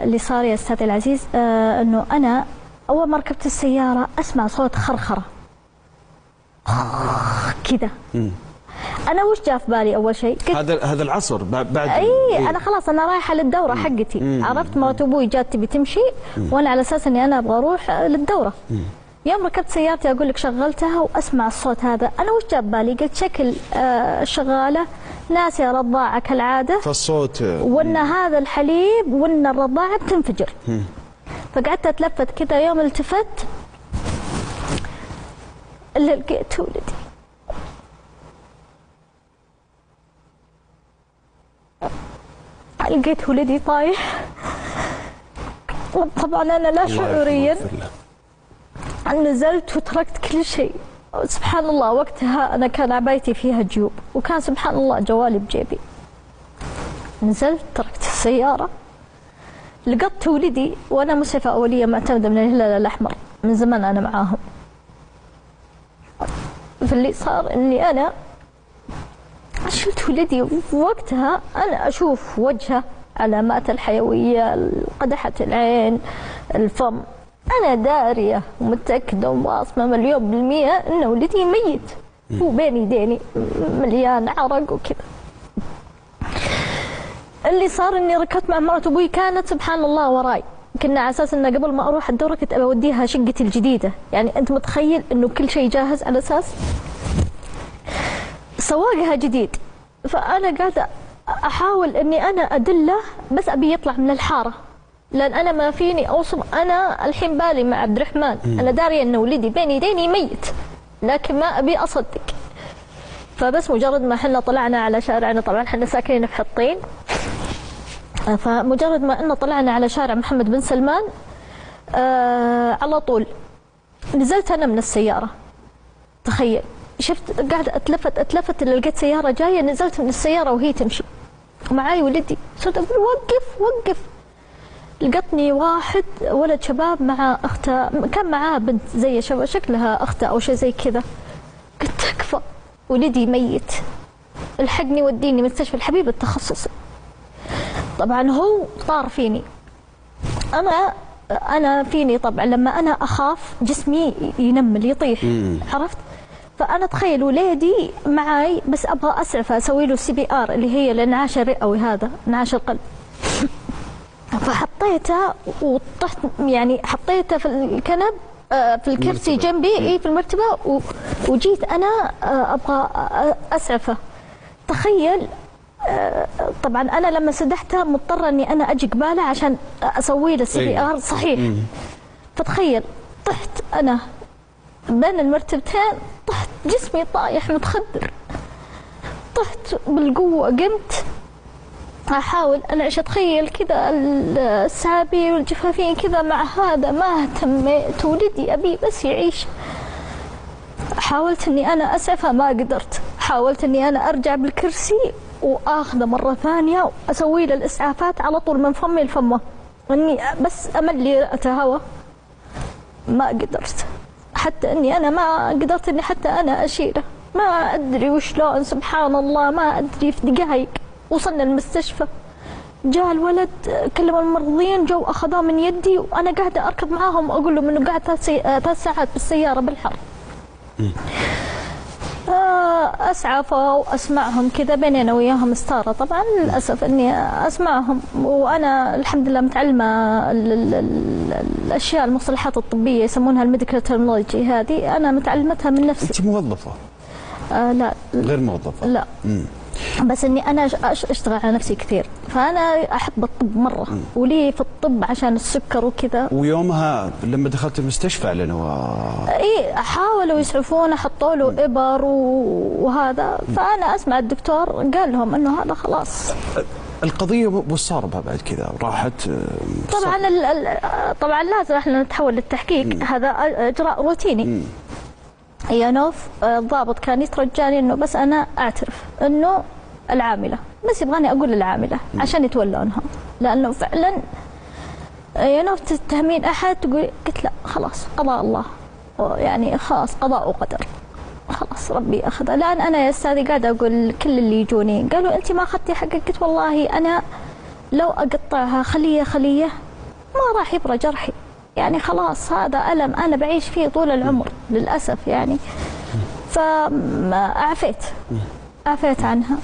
اللي صار يا أستاذي العزيز أنه أنا أول ما ركبت السيارة أسمع صوت خرخرة كذا. أنا وش جاء في بالي أول شيء؟ هذا العصر بعد إيه أنا خلاص أنا رايحة للدورة حقتي. عرفت مرات أبوي جات تبي تمشي وأنا على أساس إني أنا أبغى أروح للدورة. يوم ركبت سيارتي أقول لك شغلتها وأسمع الصوت هذا، أنا وش جاء ببالي؟ قلت شكل الشغالة ناسية رضاعة كالعادة، فالصوت وإن هذا الحليب وإن الرضاعة بتنفجر. فقعدت أتلفت كذا، يوم التفت اللي لقيت ولدي. لقيت ولدي طايح. طبعا أنا لا شعوريا نزلت وتركت كل شيء. سبحان الله وقتها أنا كان عبايتي فيها جيوب وكان سبحان الله جوالي بجيبي. نزلت تركت السيارة، لقطت ولدي وأنا مسعفة أولية معتمدة من الهلال الأحمر من زمان أنا معاهم. فاللي صار إني أنا شلت ولدي ووقتها أنا أشوف وجهه علامات الحيوية، قدحة العين، الفم. أنا دارية ومتأكدة وواصمة مليون بالمية إن ولدي ميت، هو بين يديني مليان عرق وكذا. اللي صار إني ركبت مع مرات أبوي، كانت سبحان الله وراي. كنا على أساس إن قبل ما أروح الدورة كنت أوديها شقتي الجديدة، يعني أنت متخيل إنه كل شيء جاهز على أساس سواقها جديد. فأنا قاعدة أحاول إني أنا أدله بس أبي يطلع من الحارة، لأن أنا ما فيني أوصل. أنا الحين بالي مع عبد الرحمن، أنا دارية إن ولدي بين يديني ميت لكن ما أبي أصدق. فبس مجرد ما حنا طلعنا على شارعنا، طبعا حنا ساكنين في حطين، فمجرد ما أننا طلعنا على شارع محمد بن سلمان على طول نزلت أنا من السيارة. تخيل شفت قاعدة أتلفت اللي لقيت سيارة جاية، نزلت من السيارة وهي تمشي ومعاي ولدي. صرت أقول وقف. لقطني واحد ولد شباب مع أخته، كان معاه بنت زي شكلها أخته أو شيء زي كذا. قلت تكفى ولدي ميت، الحقني وديني مستشفى الحبيب التخصصي. طبعا هو طار فيني. أنا فيني طبعا لما أنا أخاف جسمي ينمل يطيح. عرفت؟ فأنا تخيل ولادي معاي بس أبغى أسعفه، أسوي له CPR اللي هي الانعاش الرئوي، هذا انعاش القلب. فحطيته وطحت، يعني حطيته في الكنب في الكرسي جنبي في المرتبة، وجيت أنا أبغى أسعفه. تخيل طبعا أنا لما سدحته مضطرة إني أنا أجي قباله عشان أسوي له CPR صحيح. فتخيل طحت أنا بين المرتبتين، طحت جسمي طايح متخدر، طحت بالقوة. قمت أحاول أنعش، أتخيل كذا السابي والجفافين كذا مع هذا، ما اهتميت. ولدي أبي بس يعيش. حاولت إني أنا أسعفه ما قدرت، حاولت إني أنا أرجع بالكرسي وآخذه مرة ثانية وأسوي له الإسعافات على طول من فمي لفمه، إني بس أملي رئته هواء. ما قدرت، حتى إني أنا ما قدرت إني حتى أنا أشيله. ما أدري وشلون، سبحان الله ما أدري. في دقايق وصلنا المستشفى، جاء الولد كلم الممرضين، جو أخذوه من يدي وأنا قاعدة أركض معاهم أقول لهم إنه قاعد 3 ساعات بالسيارة بالحر. أسعفوا وأسمعهم كذا بيني أنا وياهم ستارة. طبعا للأسف إني أسمعهم وأنا الحمد لله متعلمة الأشياء المصطلحات الطبية يسمونها الميديكال ترمينولوجي، هذه أنا متعلمتها من نفسي. أنت موظفة؟ لا غير موظفة؟ لا. بس اني انا اشتغل على نفسي كثير، فانا احب الطب مره ولي في الطب عشان السكر وكذا. ويومها لما دخلت المستشفى اي حاولوا يسعفونه، حطوا له ابر وهذا. فانا اسمع الدكتور قال لهم انه هذا خلاص. القضيه وش صار بها بعد كذا؟ راحت طبعا لازم احنا نتحول للتحقيق. هذا اجراء روتيني. يا نوف الضابط كان يترجاني انه بس انا اعترف انه العامله، بس يبغاني اقول العامله عشان يتولونها، لانه فعلا يا نوف تتهمين احد تقول. قلت لا خلاص قضاء الله، يعني خلاص قضاء وقدر، خلاص ربي اخذها. الان انا يا استاذي قاعده اقول كل اللي يجوني قالوا انت ما اخذتي حقك. قلت والله انا لو اقطعها خليه خليه ما راح يبرى جرحي، يعني خلاص هذا ألم أنا بعيش فيه طول العمر للأسف يعني. فعفيت عنها.